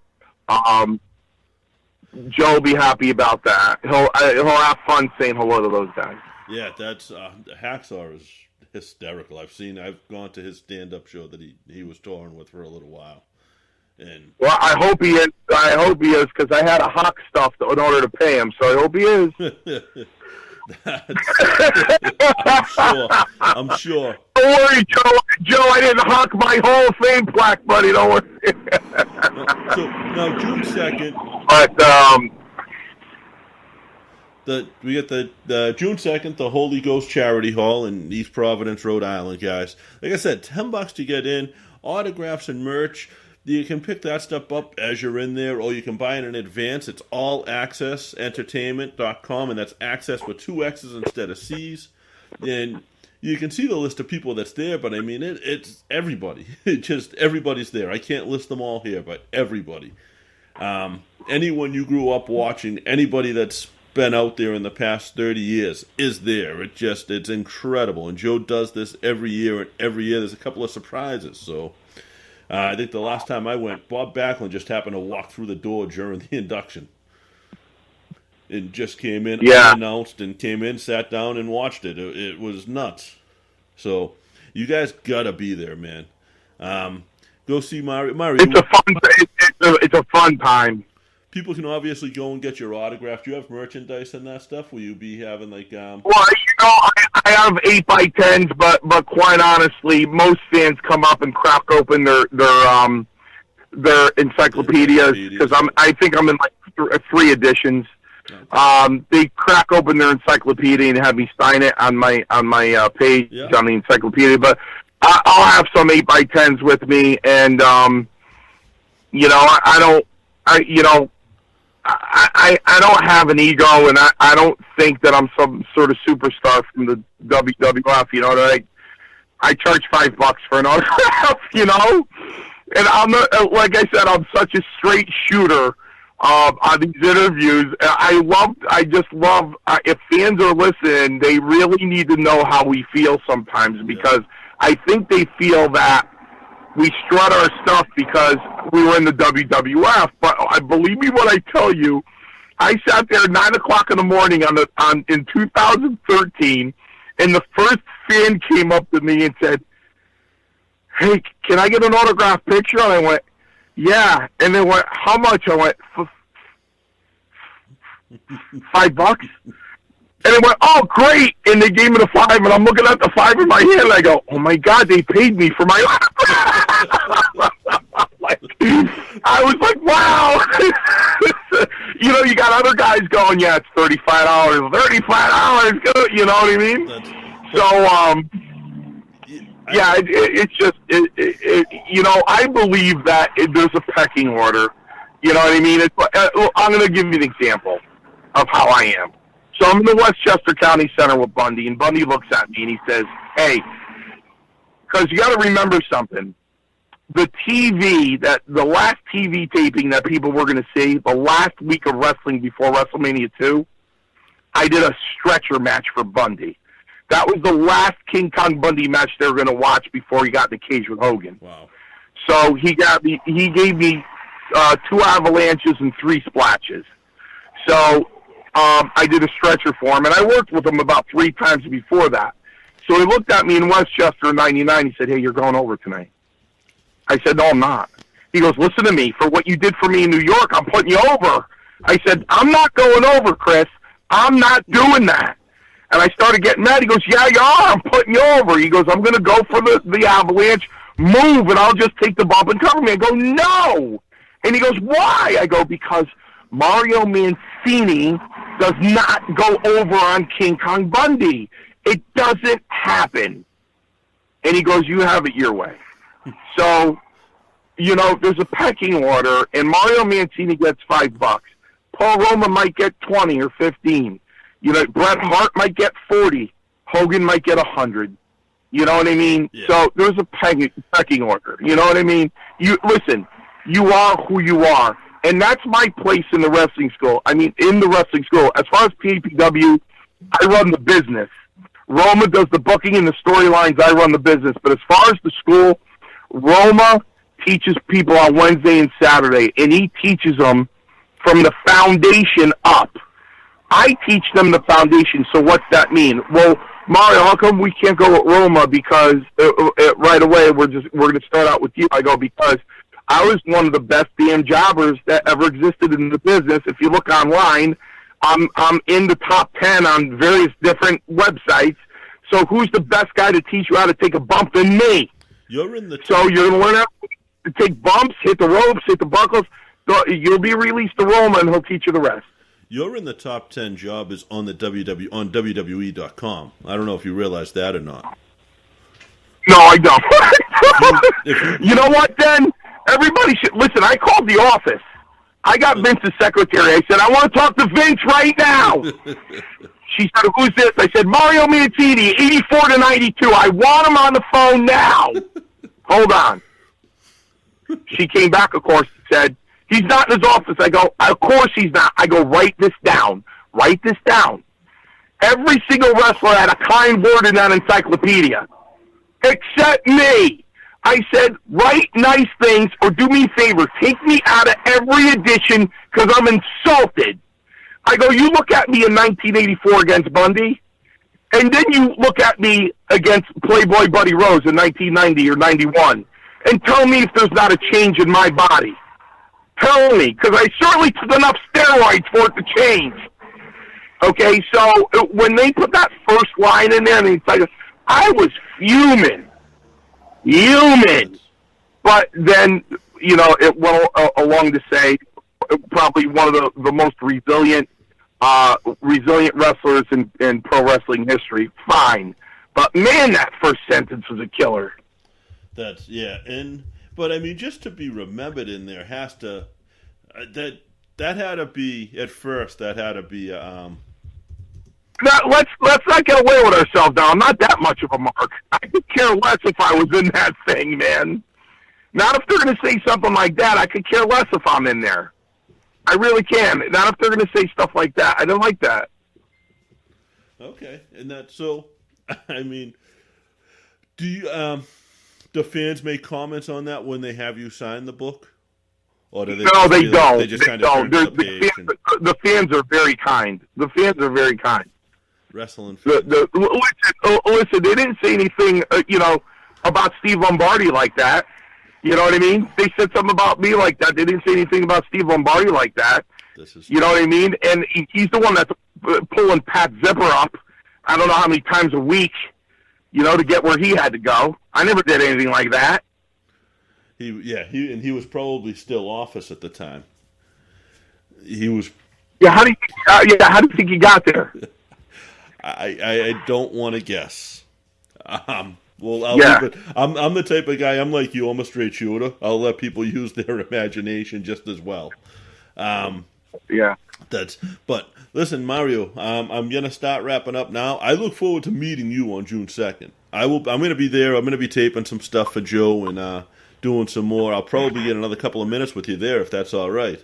S9: Joe will be happy about that. He'll have fun saying hello to those guys.
S8: Yeah, that's Hacksaw is hysterical. I've gone to his stand-up show that he was touring with for a little while. And
S9: well, I hope he is. Because I had a Hawk stuff in order to pay him. So I hope he is.
S8: I'm sure.
S9: Don't worry, Joe. I didn't hawk my Hall of Fame plaque, buddy. Don't worry.
S8: So now June 2nd.
S9: But
S8: we get the June 2nd, the Holy Ghost Charity Hall in East Providence, Rhode Island, guys. Like I said, $10 to get in, autographs and merch. You can pick that stuff up as you're in there, or you can buy it in advance. It's allaccessentertainment.com, and that's access with 2 X's instead of C's. And you can see the list of people that's there, but I mean, it's everybody. Everybody's there. I can't list them all here, but everybody. Anyone you grew up watching, anybody that's been out there in the past 30 years is there. It's incredible. And Joe does this every year, and every year there's a couple of surprises. So I think the last time I went, Bob Backlund just happened to walk through the door during the induction. And just came in unannounced and came in, sat down, and watched it. It was nuts. So you guys gotta be there, man. Go see Mario.
S9: It's a fun time.
S8: People can obviously go and get your autograph. Do you have merchandise and that stuff? Will you be having like?
S9: Well, I have 8x10s, but quite honestly, most fans come up and crack open their encyclopedias because I think I'm in like 3 editions. Okay. They crack open their encyclopedia and have me sign it on my page on the encyclopedia. But I'll have some 8x10s with me, and I don't have an ego, and I don't think that I'm some sort of superstar from the WWF. I charge $5 for an autograph, and I'm not, like I said, I'm such a straight shooter on these interviews. I just love if fans are listening, they really need to know how we feel sometimes, because I think they feel that we strut our stuff because we were in the WWF, but believe me when I tell you, I sat there at 9 o'clock in the morning in 2013, and the first fan came up to me and said, "Hey, can I get an autographed picture?" And I went, "Yeah." And they went, "How much?" I went, $5. And it went, "Oh, great." And they gave me the $5, and I'm looking at the $5 in my hand, and I go, "Oh, my God, they paid me for my I was like, wow. You got other guys going, "Yeah, it's $35. $35, good." You know what I mean? It's just, I believe that there's a pecking order. You know what I mean? I'm going to give you an example of how I am. So I'm in the Westchester County Center with Bundy, and Bundy looks at me and he says, "Hey," because you got to remember something. The last TV taping that people were going to see, the last week of wrestling before WrestleMania 2, I did a stretcher match for Bundy. That was the last King Kong Bundy match they were going to watch before he got in the cage with Hogan.
S8: Wow.
S9: So he gave me 2 avalanches and 3 splashes. So I did a stretcher for him, and I worked with him about 3 times before that. So he looked at me in Westchester in '99. He said, "Hey, you're going over tonight." I said, "No, I'm not." He goes, "Listen to me. For what you did for me in New York, I'm putting you over." I said, "I'm not going over, Chris. I'm not doing that." And I started getting mad. He goes, "Yeah, you are. I'm putting you over." He goes, "I'm going to go for the avalanche, move, and I'll just take the bump and cover me." I go, "No." And he goes, "Why?" I go, "Because Mario Mancini does not go over on King Kong Bundy. It doesn't happen." And he goes, "You have it your way." So there's a pecking order, and Mario Mancini gets $5. Paul Roma might get 20 or 15. Bret Hart might get 40. Hogan might get 100. You know what I mean?
S8: Yeah.
S9: So there's a pecking order. You know what I mean? Listen, you are who you are. And that's my place in the wrestling school. I mean, in the wrestling school. As far as PPW, I run the business. Roma does the booking and the storylines. I run the business. But as far as the school, Roma teaches people on Wednesday and Saturday, and he teaches them from the foundation up. I teach them the foundation. So what's that mean? Well, Mario, how come we can't go with Roma? Because right away we're going to start out with you. I go, because I was one of the best damn jobbers that ever existed in the business. If you look online, I'm in the top 10 on various different websites. So who's the best guy to teach you how to take a bump than me?
S8: You're in the
S9: so you're going to learn how to take bumps, hit the ropes, hit the buckles. You'll be released to Roma, and he'll teach you the rest.
S8: You're in the top 10 jobbers on the on WWE.com. I don't know if you realize that or not.
S9: No, I don't. You know what, then? Everybody should... Listen, I called the office. I got Vince's secretary. I said, I want to talk to Vince right now. She said, who's this? I said, Mario Mancini, 84-92. I want him on the phone now. Hold on. She came back, of course, and said, he's not in his office. I go, of course he's not. I go, write this down. Write this down. Every single wrestler had a kind word in that encyclopedia, except me. I said, write nice things or do me a favor. Take me out of every edition because I'm insulted. I go, you look at me in 1984 against Bundy, and then you look at me against Playboy Buddy Rose in 1990 or 91, and tell me if there's not a change in my body. Tell me, because I certainly took enough steroids for it to change. Okay, so when they put that first line in there, and it's like, I was fuming. But then, it went along to say probably one of the most resilient wrestlers in pro wrestling history. Fine. But, man, that first sentence was a killer.
S8: But I mean, just to be remembered in there has to that had to be at first. That had to be.
S9: Let's not get away with ourselves now. I'm not that much of a mark. I could care less if I was in that thing, man. Not if they're going to say something like that. I could care less if I'm in there. I really can. Not if they're going to say stuff like that. I don't like that.
S8: Okay, and so. I mean, do you? Do fans make comments on that when they have you sign the book? Or do they
S9: no, they don't.
S8: They just
S9: kind of the fans are very kind. The fans are very kind.
S8: Wrestling fans.
S9: Listen, they didn't say anything, about Steve Lombardi like that. You know what I mean? They said something about me like that. They didn't say anything about Steve Lombardi like that. You know what I mean? And he's the one that's pulling Pat Zipper up, I don't know how many times a week, to get where he had to go. I never did anything like that.
S8: He was probably still office at the time. He was.
S9: Yeah, how do you think he got there?
S8: I don't want to guess. Well, I'll leave it. I'm the type of guy. I'm like you. I'm a straight shooter. I'll let people use their imagination just as well.
S9: Yeah.
S8: But listen, Mario. I'm gonna start wrapping up now. I look forward to meeting you on June 2nd. I'm gonna be there. I'm gonna be taping some stuff for Joe and doing some more. I'll probably get another couple of minutes with you there if that's all right.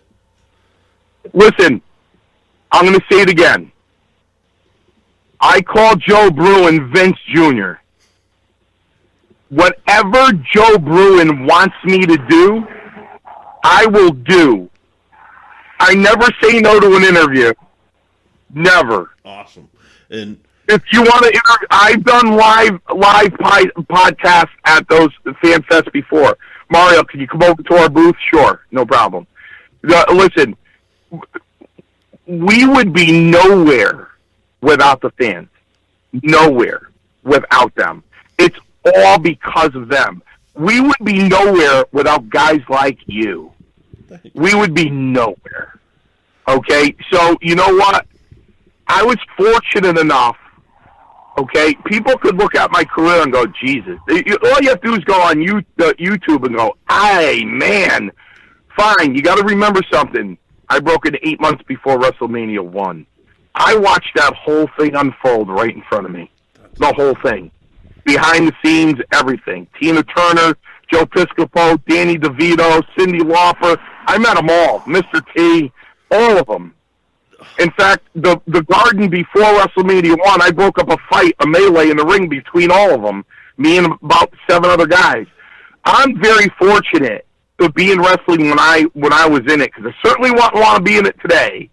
S9: Listen, I'm gonna say it again. I call Joe Bruin Vince Jr. Whatever Joe Bruin wants me to do, I will do. I never say no to an interview. Never.
S8: Awesome. And
S9: if you want to interview, I've done live podcasts at those fan fests before. Mario, can you come over to our booth? Sure, no problem. Listen, we would be nowhere without the fans. Nowhere without them. It's all because of them. We would be nowhere without guys like you. We would be nowhere. Okay? So, you know what? I was fortunate enough, Okay, people could look at my career and go, Jesus. All you have to do is go on YouTube and go, "Hey, man, fine." You got to remember something. I broke it 8 months before WrestleMania 1. I watched that whole thing unfold right in front of me. The whole thing. Behind the scenes, everything. Tina Turner, Joe Piscopo, Danny DeVito, Cyndi Lauper. I met them all. Mr. T, all of them. In fact, the Garden before WrestleMania 1, I broke up a melee in the ring between all of them, me and about 7 other guys. I'm very fortunate to be in wrestling when I was in it, because I certainly want to be in it today.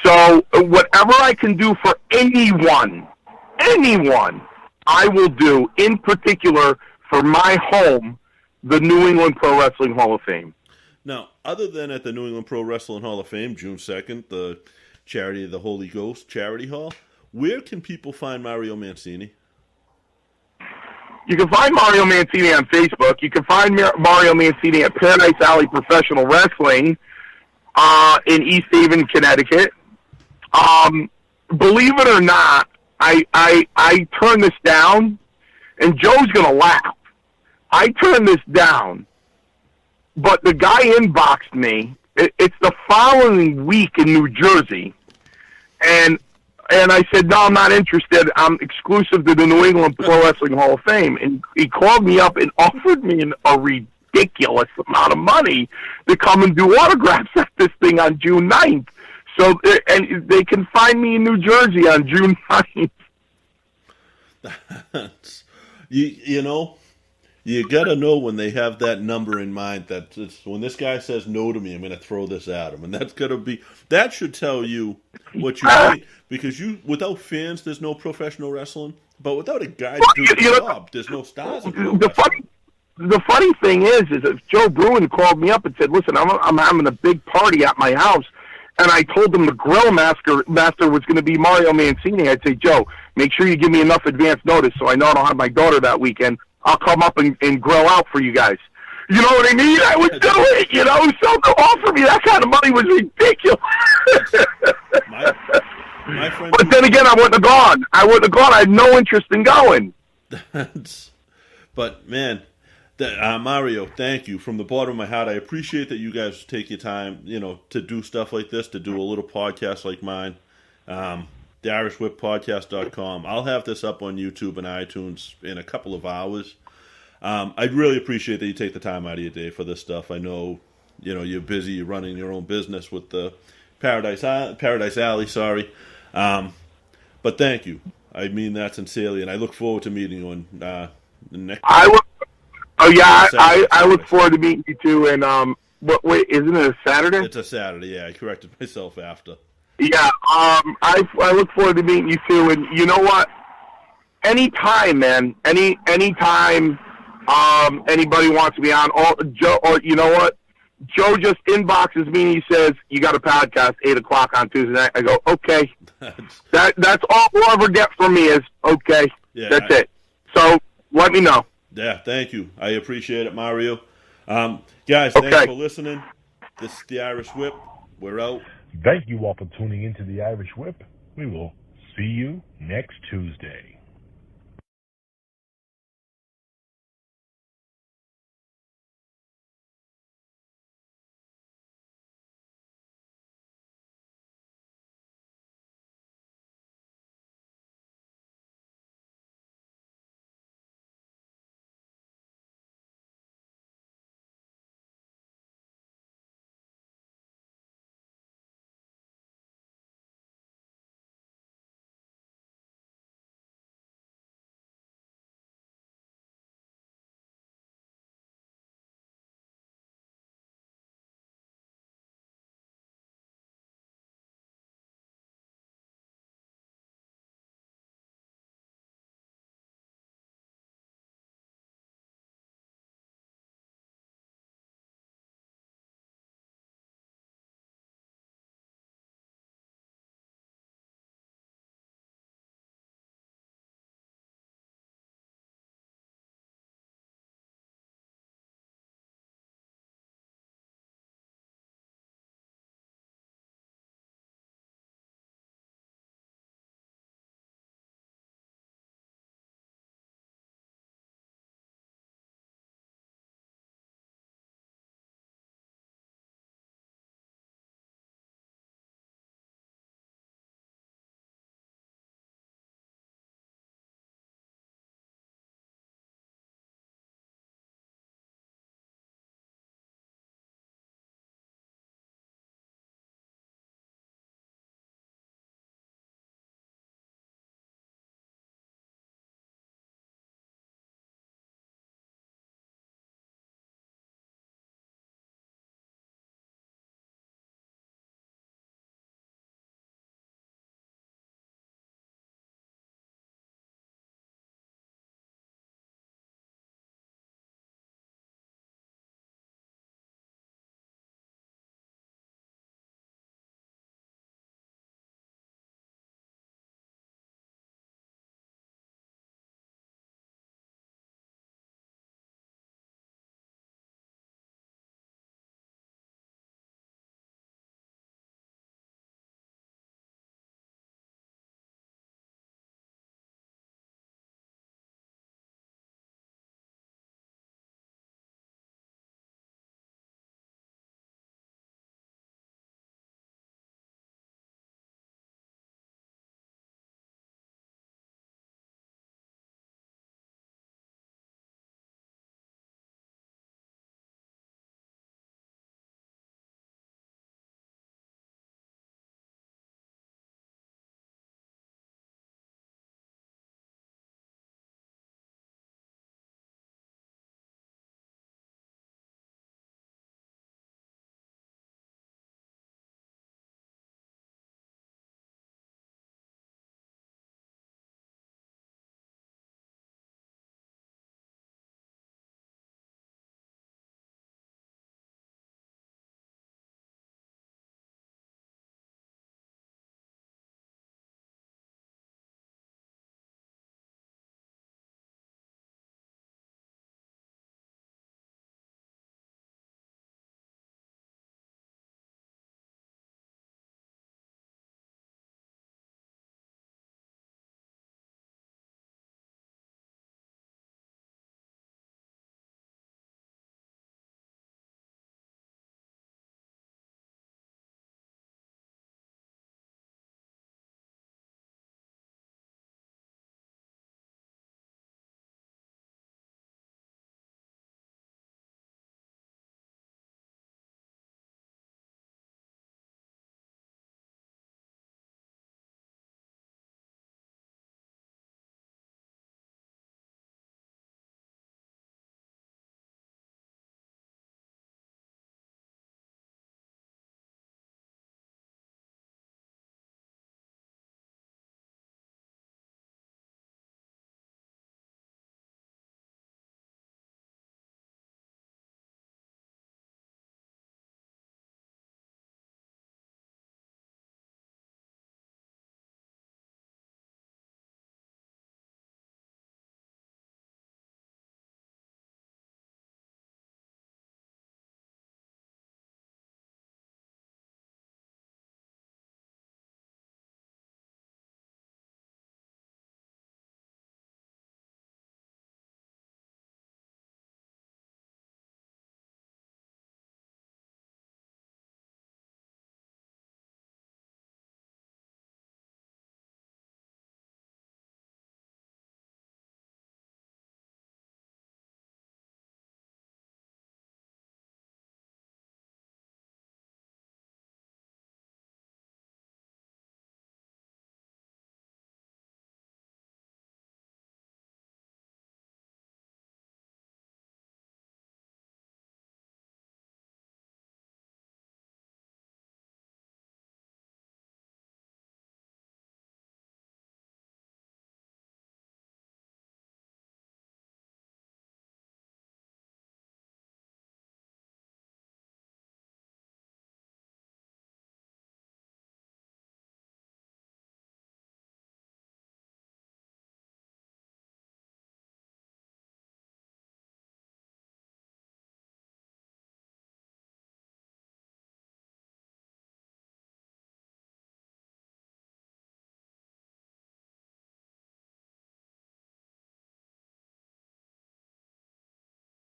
S9: So whatever I can do for anyone, I will do, in particular for my home, the New England Pro Wrestling Hall of Fame.
S8: Now, other than at the New England Pro Wrestling Hall of Fame, June 2nd, the Charity of the Holy Ghost Charity Hall, where can people find Mario Mancini?
S9: You can find Mario Mancini on Facebook. You can find Mario Mancini at Paradise Alley Professional Wrestling in East Haven, Connecticut. Believe it or not, I turned this down, and Joe's going to laugh. I turned this down, but the guy inboxed me. It's the following week in New Jersey, and I said, no, I'm not interested. I'm exclusive to the New England Pro Wrestling Hall of Fame. And he called me up and offered me a ridiculous amount of money to come and do autographs at this thing on June 9th. So, and they can find me in New Jersey on June 9th.
S8: You know, you got to know when they have that number in mind that when this guy says no to me, I'm going to throw this at him. And that should tell you what you need. Because without fans, there's no professional wrestling. But without a guy to do the job, there's no stars in pro wrestling.
S9: The funny thing is if Joe Bruin called me up and said, listen, I'm having a big party at my house, and I told him the grill master was going to be Mario Mancini, I'd say, Joe, make sure you give me enough advance notice so I know I don't have my daughter that weekend. I'll come up and grill out for you guys. You know what I mean? I would do it, So to offer me that kind of money was ridiculous.
S8: My friend,
S9: but then again, I wouldn't have gone. I had no interest in going.
S8: But, man, Mario, thank you. From the bottom of my heart, I appreciate that you guys take your time, to do stuff like this, to do a little podcast like mine. TheIrishWhipPodcast.com. I'll have this up on YouTube and iTunes in a couple of hours. I'd really appreciate that you take the time out of your day for this stuff. I know, you're busy, you're running your own business with the Paradise Alley, sorry. But thank you. I mean that sincerely, and I look forward to meeting you on the next. I
S9: look forward to meeting you too. And wait, isn't it a Saturday?
S8: It's a Saturday. Yeah, I corrected myself after.
S9: Yeah, I look forward to meeting you too. And you know what? Anytime, man. Anytime anybody wants to be on, Joe, or you know what? Joe just inboxes me and he says, you got a podcast 8 o'clock on Tuesday night. I go, okay. That's all we'll ever get from me is, okay. Yeah, that's it. So let me know.
S8: Yeah, thank you. I appreciate it, Mario. Guys, thanks for listening. This is The Irish Whip. We're out.
S11: Thank you all for tuning into The Irish Whip. We will see you next Tuesday.